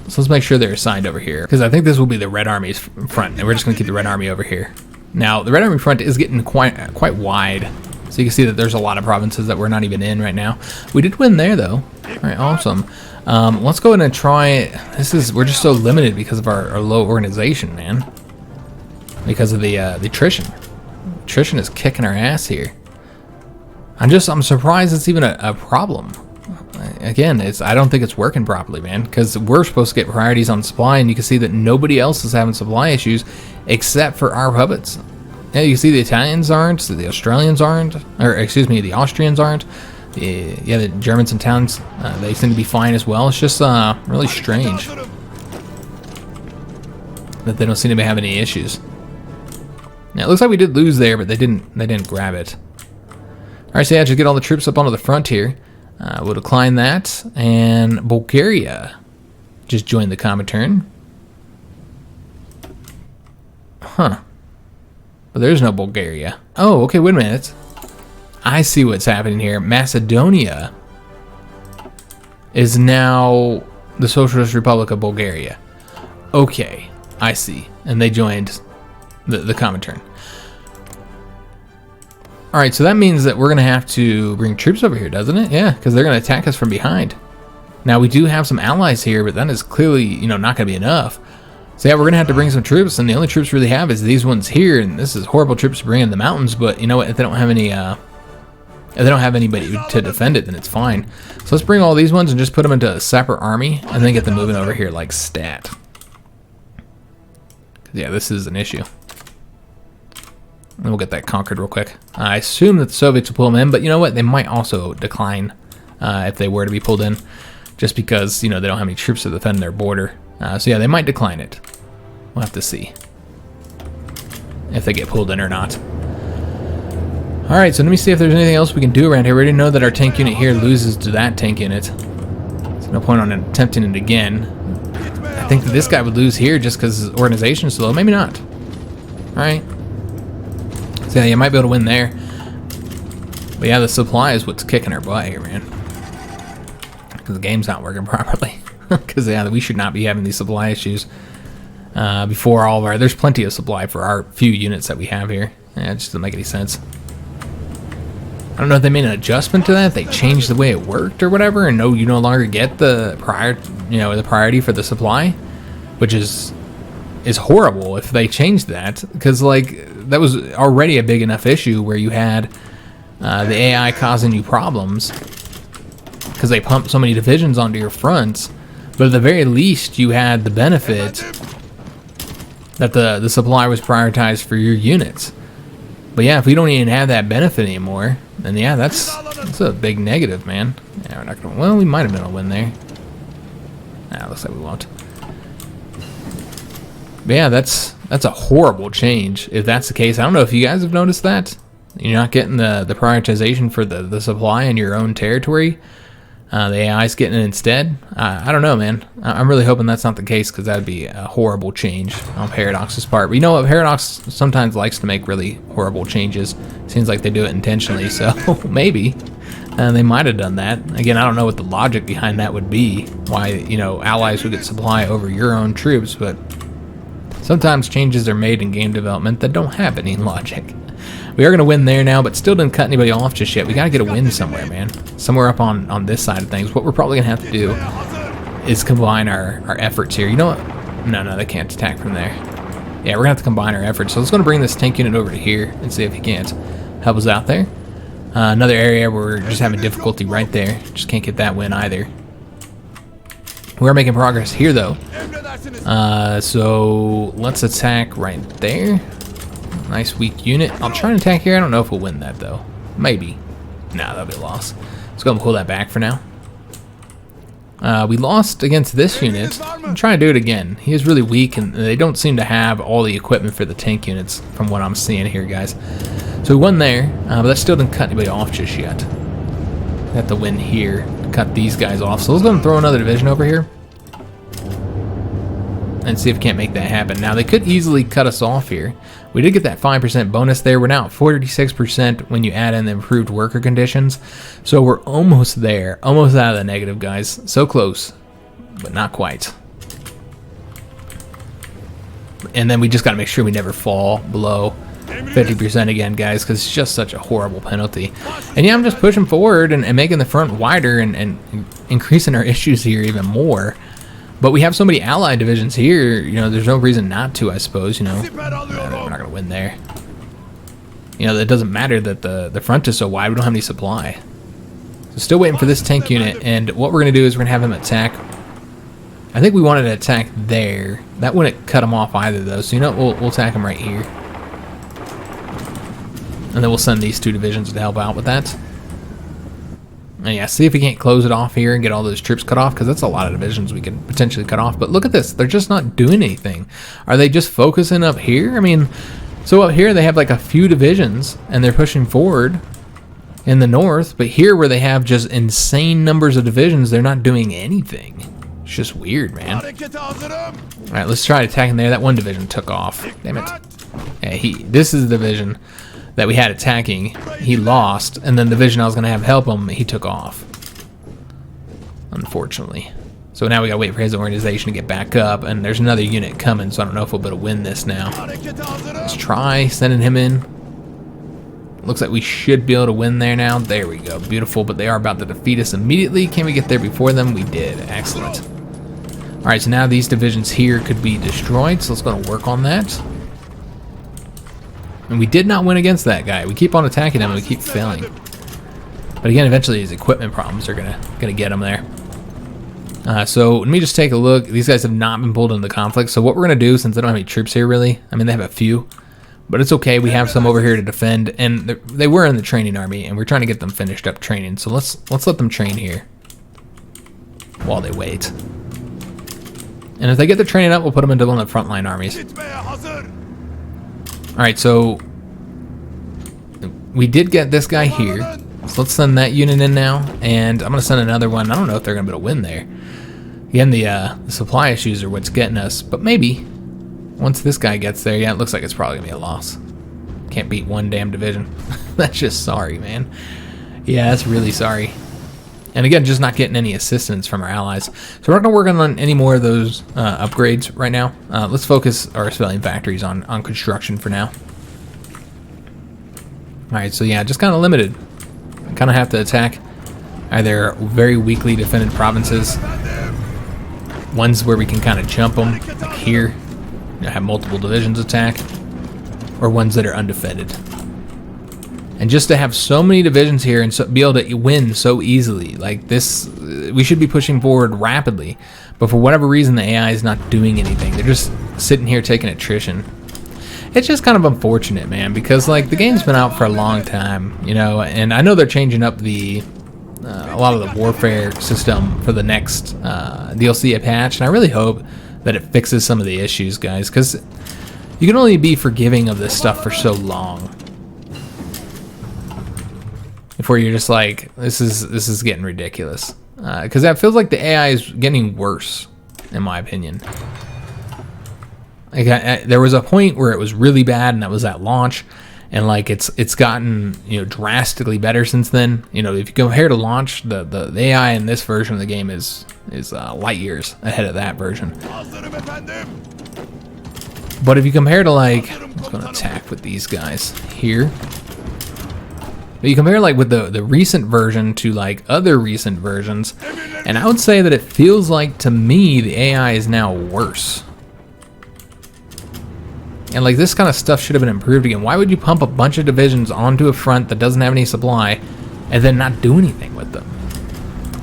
So let's make sure they're assigned over here, because I think this will be the Red Army's front, and we're just going to keep the Red Army over here. Now, the Red Army front is getting quite wide. So you can see that there's a lot of provinces that we're not even in right now. We did win there, though. All right, awesome. Let's go ahead and try. We're just so limited because of our low organization, man. Because of the attrition. Attrition is kicking our ass here. I'm surprised it's even a problem. Again, I don't think it's working properly, man, because we're supposed to get priorities on supply, and you can see that nobody else is having supply issues except for our puppets. Yeah, you can see the Italians aren't, the Australians aren't, or excuse me, the Austrians aren't. Yeah, the Germans and Italians, they seem to be fine as well. It's just really strange that they don't seem to be having any issues. Now, it looks like we did lose there, but they didn't grab it. All right, so yeah, just get all the troops up onto the front here. We'll decline that, and Bulgaria just joined the Comintern. Huh. But there's no Bulgaria. Oh, okay, wait a minute. I see what's happening here. Macedonia is now the Socialist Republic of Bulgaria. Okay, I see. And they joined the Comintern. Alright, so that means that we're going to have to bring troops over here, doesn't it? Yeah, because they're going to attack us from behind. Now, we do have some allies here, but that is clearly, you know, not going to be enough. So yeah, we're going to have to bring some troops, and the only troops we really have is these ones here, and this is horrible troops to bring in the mountains, but you know what, if they don't have any, if they don't have anybody to defend it, then it's fine. So let's bring all these ones and just put them into a separate army, and then get them moving over here like stat. Yeah, this is an issue. And we'll get that conquered real quick. I assume that the Soviets will pull them in, but you know what? They might also decline if they were to be pulled in, just because, you know, they don't have any troops to defend their border. So yeah, they might decline it. We'll have to see if they get pulled in or not. All right, so let me see if there's anything else we can do around here. We already know that our tank unit here loses to that tank unit. So no point on attempting it again. I think that this guy would lose here just because his organization is slow. Maybe not. All right. So yeah, you might be able to win there. But yeah, the supply is what's kicking our butt here, man. Because the game's not working properly. Because yeah, we should not be having these supply issues before all of our... There's plenty of supply for our few units that we have here. Yeah, it just doesn't make any sense. I don't know if they made an adjustment to that, if they changed the way it worked or whatever, and you no longer get the priority for the supply, which is horrible if they changed that, because like that was already a big enough issue where you had the AI causing you problems because they pumped so many divisions onto your fronts. But at the very least, you had the benefit that the supply was prioritized for your units. But yeah, if we don't even have that benefit anymore, then yeah, that's a big negative, man. Yeah, we're not gonna. Well, we might have been able to win there. Nah, looks like we won't. But yeah, that's a horrible change if that's the case. I don't know if you guys have noticed that. You're not getting the prioritization for the supply in your own territory. The AI's getting it instead. I don't know, man. I'm really hoping that's not the case, because that'd be a horrible change on Paradox's part. But you know what? Paradox sometimes likes to make really horrible changes. Seems like they do it intentionally, so maybe they might have done that. Again, I don't know what the logic behind that would be. Why, you know, allies would get supply over your own troops, but sometimes changes are made in game development that don't have any logic. We are going to win there now, but still didn't cut anybody off just yet. We got to get a win somewhere, man. Somewhere up on this side of things. What we're probably going to have to do is combine our efforts here. You know what? No, they can't attack from there. Yeah, we're going to have to combine our efforts. So let's go to bring this tank unit over to here and see if he can't help us out there. Another area where we're just having difficulty right there. Just can't get that win either. We're making progress here, though. So let's attack right there. Nice weak unit. I'll try and attack here. I don't know if we'll win that, though. Maybe. Nah, that'll be a loss. Let's go and pull that back for now. We lost against this unit. I'm trying to do it again. He is really weak, and they don't seem to have all the equipment for the tank units from what I'm seeing here, guys. So we won there, but that still didn't cut anybody off just yet. We have to win here to cut these guys off. So let's go and throw another division over here and see if we can't make that happen. Now, they could easily cut us off here. We did get that 5% bonus there. We're now at 46% when you add in the improved worker conditions. So we're almost there. Almost out of the negative, guys. So close, but not quite. And then we just got to make sure we never fall below 50% again, guys, because it's just such a horrible penalty. And yeah, I'm just pushing forward and making the front wider and increasing our issues here even more. But we have so many allied divisions here, you know, there's no reason not to, I suppose, you know. We're not going to win there. You know, it doesn't matter that the front is so wide. We don't have any supply. So still waiting for this tank unit, and what we're going to do is we're going to have him attack. I think we wanted to attack there. That wouldn't cut him off either, though. So, you know what? We'll attack him right here. And then we'll send these 2 divisions to help out with that. And yeah, see if we can't close it off here and get all those troops cut off, because that's a lot of divisions we could potentially cut off. But look at this. They're just not doing anything. Are they just focusing up here? I mean, so up here they have like a few divisions, and they're pushing forward in the north. But here where they have just insane numbers of divisions, they're not doing anything. It's just weird, man. Alright, let's try attacking there. That one division took off. Damn it. Yeah, this is the division that we had attacking. He lost, and then the division I was going to have help him, he took off. Unfortunately. So now we got to wait for his organization to get back up, and there's another unit coming, so I don't know if we'll be able to win this now. Let's try sending him in. Looks like we should be able to win there now. There we go. Beautiful, but they are about to defeat us immediately. Can we get there before them? We did. Excellent. Alright, so now these divisions here could be destroyed, so let's go and work on that. And we did not win against that guy. We keep on attacking him and we keep failing. But again, eventually his equipment problems are gonna get him there. So let me just take a look. These guys have not been pulled into the conflict. So what we're gonna do, since they don't have any troops here really, I mean they have a few, but it's okay. We have some over here to defend, and they were in the training army, and we're trying to get them finished up training. So let's let them train here while they wait. And if they get the training up, we'll put them into one of the frontline armies. Alright, so we did get this guy here. So let's send that unit in now. And I'm going to send another one. I don't know if they're going to be able to win there. Again, the supply issues are what's getting us. But maybe once this guy gets there, yeah, it looks like it's probably going to be a loss. Can't beat one damn division. That's just sorry, man. Yeah, that's really sorry. And again, just not getting any assistance from our allies. So we're not going to work on any more of those upgrades right now. Let's focus our civilian factories on construction for now. Alright, so yeah, just kind of limited. Kind of have to attack either very weakly defended provinces, ones where we can kind of jump them, like here, you know, have multiple divisions attack, or ones that are undefended. And just to have so many divisions here and be able to win so easily, like this, we should be pushing forward rapidly. But for whatever reason, the AI is not doing anything. They're just sitting here taking attrition. It's just kind of unfortunate, man, because like the game's been out for a long time, you know, and I know they're changing up a lot of the warfare system for the next DLC patch, and I really hope that it fixes some of the issues, guys, because you can only be forgiving of this stuff for so long. Before you're just like, this is getting ridiculous, because that feels like the AI is getting worse, in my opinion. Like there was a point where it was really bad, and that was at launch, and like it's gotten, you know, drastically better since then. You know, if you compare to launch, the AI in this version of the game is light years ahead of that version. But if you compare to like, I'm just gonna attack with these guys here. But you compare like with the recent version to like other recent versions, and I would say that it feels like to me the AI is now worse. And like this kind of stuff should have been improved again. Why would you pump a bunch of divisions onto a front that doesn't have any supply and then not do anything with them?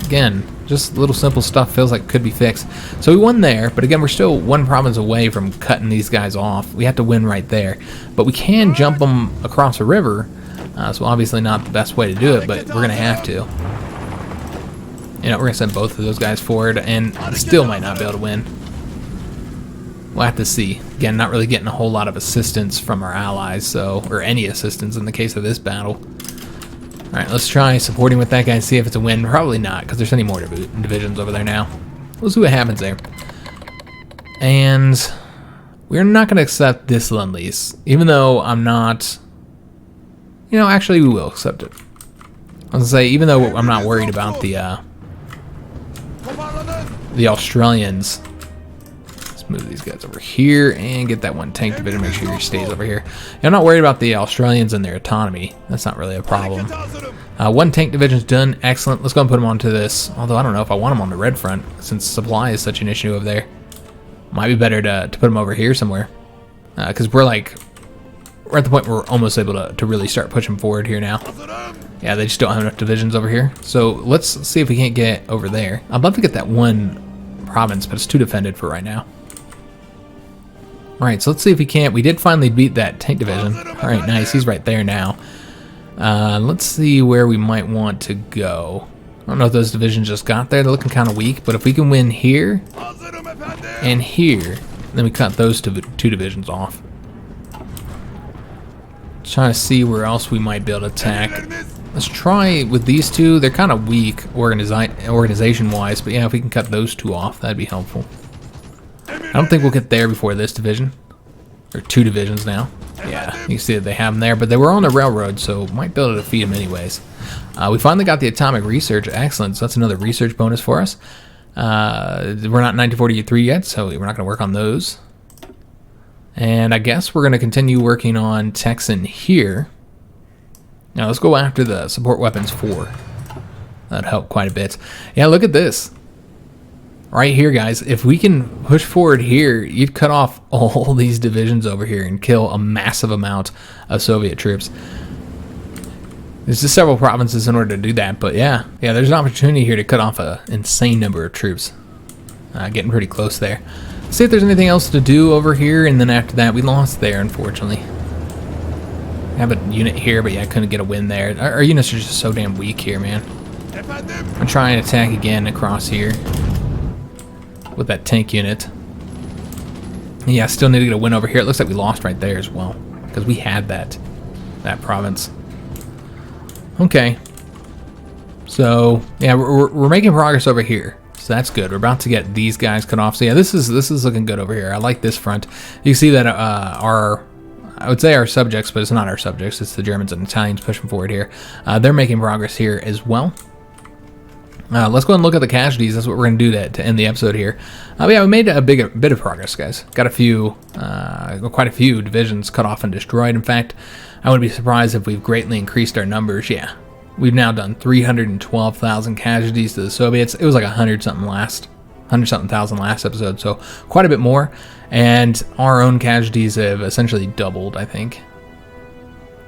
Again, just little simple stuff feels like it could be fixed. So we won there, but again, we're still one province away from cutting these guys off. We have to win right there. But we can jump them across a river. So obviously not the best way to do it, but we're going to have to. You know, we're going to send both of those guys forward, and still might not be able to win. We'll have to see. Again, not really getting a whole lot of assistance from our allies, so, or any assistance in the case of this battle. Alright, let's try supporting with that guy and see if it's a win. Probably not, because there's any more divisions over there now. We'll see what happens there. And we're not going to accept this Lend Lease, even though I'm not... You know, actually we will accept it. I was going to say, even though I'm not worried about the Australians. Let's move these guys over here and get that one tank division, make sure he stays over here. I'm not worried about the Australians and their autonomy. That's not really a problem. One tank division's done. Excellent. Let's go and put them onto this. Although I don't know if I want them on the red front, since supply is such an issue over there. Might be better to put them over here somewhere. Because we're like we're at the point where we're almost able to really start pushing forward here now. Yeah, they just don't have enough divisions over here. So let's see if we can't get over there. I'd love to get that one province, but it's too defended for right now. Alright, so let's see if we can't. We did finally beat that tank division. Alright, nice. He's right there now. Let's see where we might want to go. I don't know if those divisions just got there. They're looking kind of weak, but if we can win here and here, then we cut those two divisions off. Trying to see where else we might be able to attack. Let's try with these two. They're kind of weak organization-wise, but yeah, if we can cut those two off, that'd be helpful. I don't think we'll get there before this division. Or two divisions now. Yeah, you can see that they have them there, but they were on the railroad, so might be able to defeat them anyways. We finally got the atomic research. Excellent, so that's another research bonus for us. We're not 1943 yet, so we're not going to work on those. And I guess we're going to continue working on Texan here. Now let's go after the support weapons 4. That'd help quite a bit. Yeah, look at this. Right here, guys. If we can push forward here, you'd cut off all these divisions over here and kill a massive amount of Soviet troops. There's just several provinces in order to do that, but yeah, there's an opportunity here to cut off an insane number of troops. Getting pretty close there. See if there's anything else to do over here, and then after that, we lost there, unfortunately. I have a unit here, but yeah, I couldn't get a win there. Our units are just so damn weak here, man. I'm trying to attack again across here with that tank unit. Yeah, I still need to get a win over here. It looks like we lost right there as well, because we had that province. Okay. So, yeah, we're making progress over here. So that's good. We're about to get these guys cut off. So yeah, this is looking good over here. I like this front. You see that I would say our subjects, but it's not our subjects. It's the Germans and Italians pushing forward here. They're making progress here as well. Let's go and look at the casualties. That's what we're going to do to end the episode here. Yeah, we made a bit of progress, guys. Got quite a few divisions cut off and destroyed. In fact, I wouldn't be surprised if we've greatly increased our numbers. Yeah. We've now done 312,000 casualties to the Soviets. It was like 100-something thousand last episode, so quite a bit more. And our own casualties have essentially doubled, I think.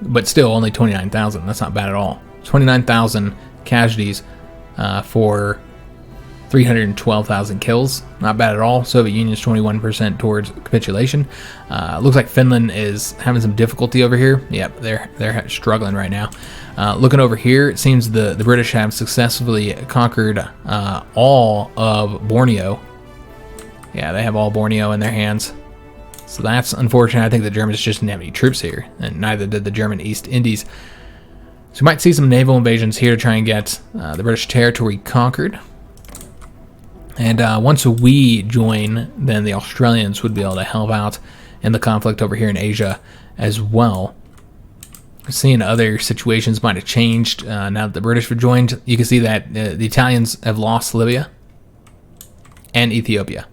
But still, only 29,000. That's not bad at all. 29,000 casualties for 312,000 kills. Not bad at all. Soviet Union's 21% towards capitulation. Looks like Finland is having some difficulty over here. Yep, they're struggling right now. Looking over here, it seems the British have successfully conquered all of Borneo. Yeah, they have all Borneo in their hands. So that's unfortunate. I think the Germans just didn't have any troops here, and neither did the German East Indies. So we might see some naval invasions here to try and get the British territory conquered. And once we join, then the Australians would be able to help out in the conflict over here in Asia as well. Seeing other situations might have changed now that the British have joined. You can see that the Italians have lost Libya and Ethiopia.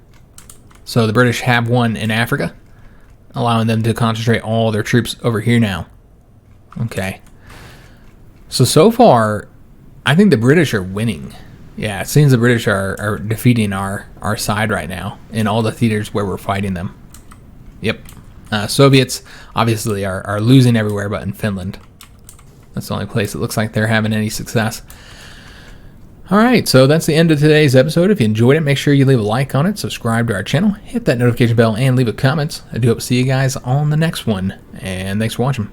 So the British have won in Africa, allowing them to concentrate all their troops over here now. Okay. So far, I think the British are winning. Yeah, it seems the British are defeating our side right now in all the theaters where we're fighting them. Yep. Soviets obviously are losing everywhere but in Finland. That's the only place it looks like they're having any success. Alright, so that's the end of today's episode. If you enjoyed it, make sure you leave a like on it, subscribe to our channel, hit that notification bell, and leave a comment. I do hope to see you guys on the next one. And thanks for watching.